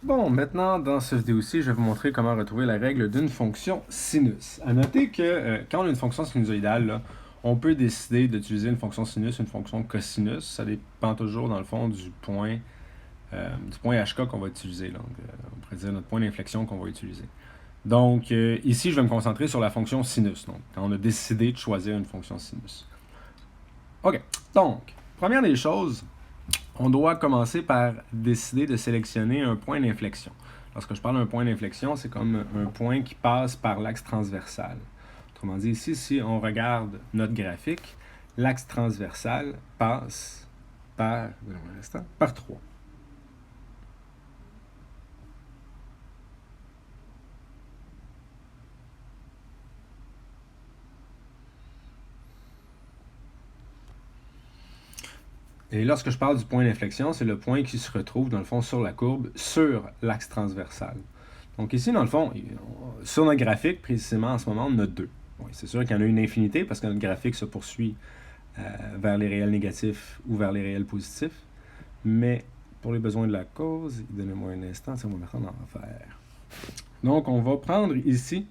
Bon, maintenant, dans cette vidéo-ci, je vais vous montrer comment retrouver la règle d'une fonction sinus. À noter que quand on a une fonction sinusoïdale, là, on peut décider d'utiliser une fonction sinus, une fonction cosinus. Ça dépend toujours, dans le fond, du point HK qu'on va utiliser. Donc, on pourrait dire notre point d'inflexion qu'on va utiliser. Donc, ici, je vais me concentrer sur la fonction sinus. Donc, quand on a décidé de choisir une fonction sinus. OK. Donc, première des choses, on doit commencer par décider de sélectionner un point d'inflexion. Lorsque je parle d'un point d'inflexion, c'est comme un point qui passe par l'axe transversal. Autrement dit, ici, si on regarde notre graphique, l'axe transversal passe par 3. Et lorsque je parle du point d'inflexion, c'est le point qui se retrouve, dans le fond, sur la courbe, sur l'axe transversal. Donc ici, dans le fond, sur notre graphique, précisément en ce moment, on a 2. Bon, c'est sûr qu'il y en a une infinité parce que notre graphique se poursuit vers les réels négatifs ou vers les réels positifs. Mais pour les besoins de la cause, donnez-moi un instant, ça va me mettre en enfer. Donc on va prendre ici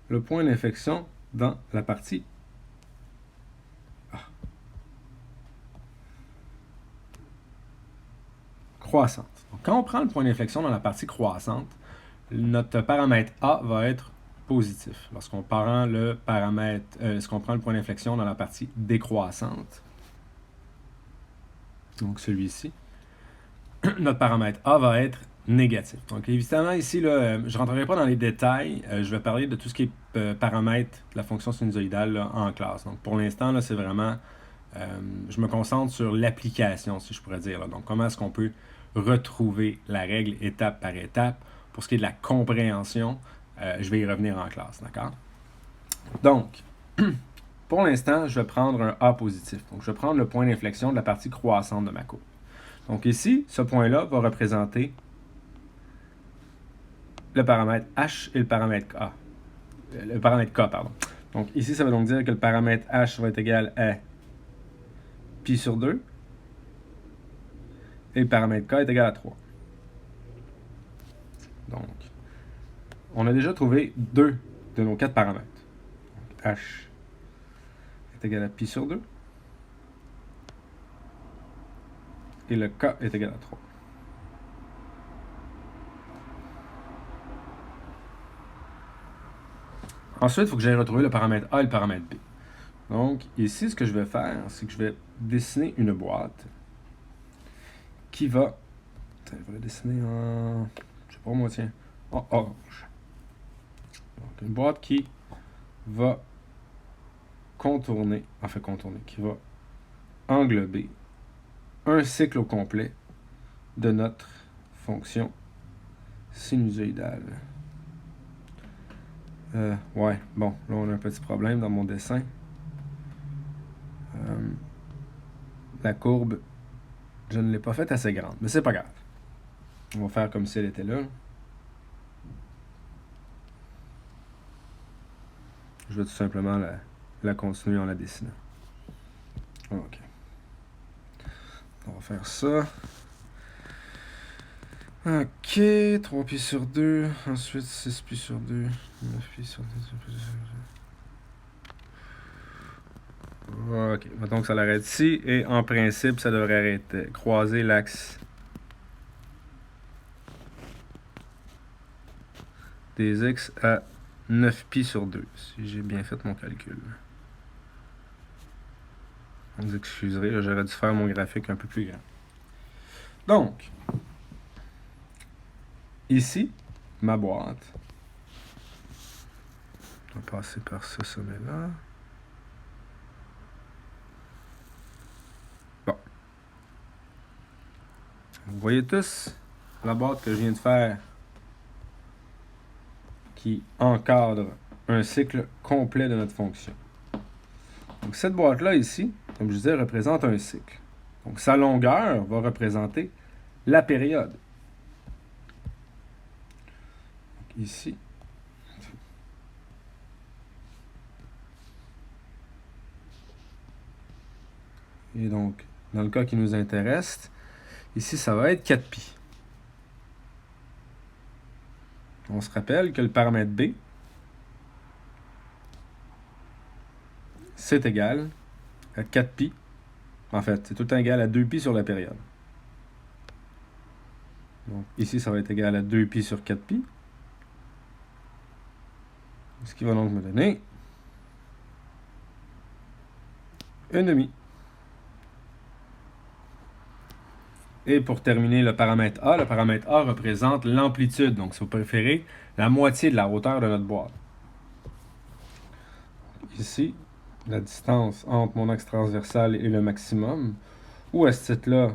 le point d'inflexion dans la partie croissante. Donc, quand on prend le point d'inflexion dans la partie croissante, notre paramètre A va être positif. Lorsqu'on prend le point d'inflexion dans la partie décroissante, donc celui-ci, notre paramètre A va être négatif. Donc évidemment ici, là, je ne rentrerai pas dans les détails, je vais parler de tout ce qui est paramètres de la fonction sinusoïdale là, en classe. Donc pour l'instant, là, c'est vraiment, je me concentre sur l'application, si je pourrais dire. Là. Donc comment est-ce qu'on peut retrouver la règle étape par étape. Pour ce qui est de la compréhension, je vais y revenir en classe, d'accord? Donc, pour l'instant, je vais prendre un A positif. Donc, je vais prendre le point d'inflexion de la partie croissante de ma courbe. Donc ici, ce point-là va représenter le paramètre H et le paramètre K. Le paramètre K, pardon. Donc ici, ça veut donc dire que le paramètre H va être égal à pi sur 2 et le paramètre K est égal à 3. Donc, on a déjà trouvé 2 de nos 4 paramètres. Donc, H est égal à pi sur 2 et le K est égal à 3. Ensuite, il faut que j'aille retrouver le paramètre A et le paramètre B. Donc, ici, ce que je vais faire, c'est que je vais dessiner une boîte qui va... Attends, je vais la dessiner en... Je sais pas moi, tiens. En orange. Donc, une boîte qui va qui va englober un cycle au complet de notre fonction sinusoïdale. Ouais, bon, là on a un petit problème dans mon dessin. La courbe, je ne l'ai pas faite assez grande, mais c'est pas grave. On va faire comme si elle était là. Je vais tout simplement la continuer en la dessinant. Ok. On va faire ça. Ok, 3 pi sur 2, ensuite 6 pi sur 2, 9 pi sur 2, 10 pi sur 2. Ok, mettons que ça l'arrête ici, et en principe, ça devrait arrêter, croiser l'axe des x à 9 pi sur 2, si j'ai bien fait mon calcul. Vous excuserez, j'aurais dû faire mon graphique un peu plus grand. Donc, ici, ma boîte. On va passer par ce sommet-là. Bon. Vous voyez tous la boîte que je viens de faire qui encadre un cycle complet de notre fonction. Donc cette boîte-là ici, comme je disais, représente un cycle. Donc sa longueur va représenter la période. Donc, ici. Et donc, dans le cas qui nous intéresse, ici, ça va être 4pi. On se rappelle que le paramètre B, c'est égal à 4π. En fait, c'est tout le temps égal à 2π sur la période. Donc ici, ça va être égal à 2π sur 4π. Ce qui va donc me donner 1,5. Et pour terminer le paramètre A représente l'amplitude. Donc, si vous préférez, la moitié de la hauteur de notre boîte. Ici, la distance entre mon axe transversal et le maximum. Ou à ce titre-là,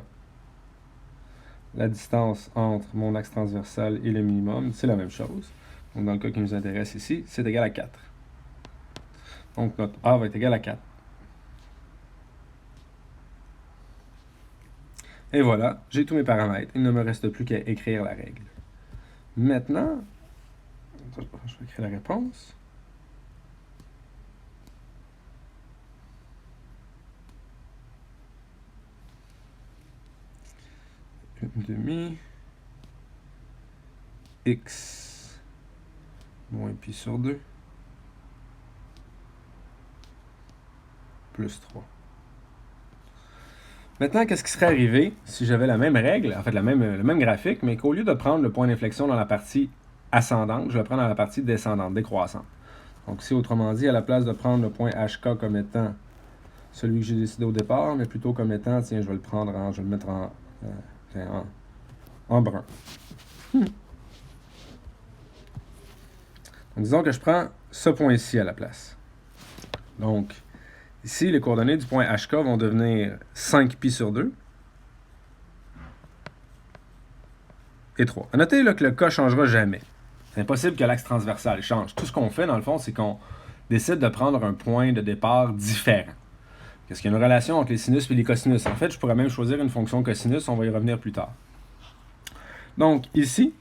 la distance entre mon axe transversal et le minimum, c'est la même chose. Donc, dans le cas qui nous intéresse ici, c'est égal à 4. Donc, notre A va être égal à 4. Et voilà, j'ai tous mes paramètres. Il ne me reste plus qu'à écrire la règle. Maintenant, je vais écrire la réponse. Une demi x moins pi sur 2 plus 3. Maintenant, qu'est-ce qui serait arrivé si j'avais la même règle, en fait le même graphique, mais qu'au lieu de prendre le point d'inflexion dans la partie ascendante, je vais prendre dans la partie descendante, décroissante. Donc si autrement dit, à la place de prendre le point HK comme étant celui que j'ai décidé au départ, mais plutôt comme étant, tiens, je vais le mettre en brun. Donc disons que je prends ce point-ci à la place. Donc, ici, les coordonnées du point HK vont devenir 5π sur 2 et 3. À noter là, que le K ne changera jamais. C'est impossible que l'axe transversal change. Tout ce qu'on fait, dans le fond, c'est qu'on décide de prendre un point de départ différent. Est-ce qu'il y a une relation entre les sinus et les cosinus? En fait, je pourrais même choisir une fonction cosinus, on va y revenir plus tard. Donc, ici,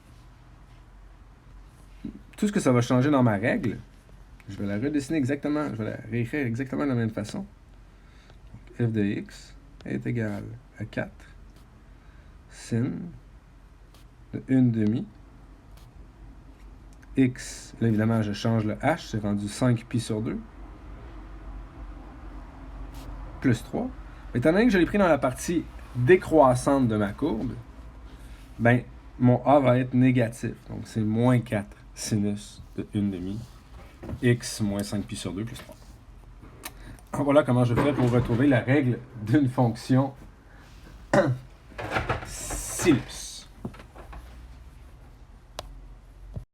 tout ce que ça va changer dans ma règle, je vais la redessiner exactement, je vais la réécrire exactement de la même façon. Donc, f de x est égal à 4 sin de 1/2 x, là évidemment je change le h, c'est rendu 5π sur 2 plus 3. Étant donné que je l'ai pris dans la partie décroissante de ma courbe, ben mon a va être négatif, donc c'est moins 4 sinus de 1/2 x moins 5π sur 2 plus 3. Voilà comment je fais pour retrouver la règle d'une fonction sinus.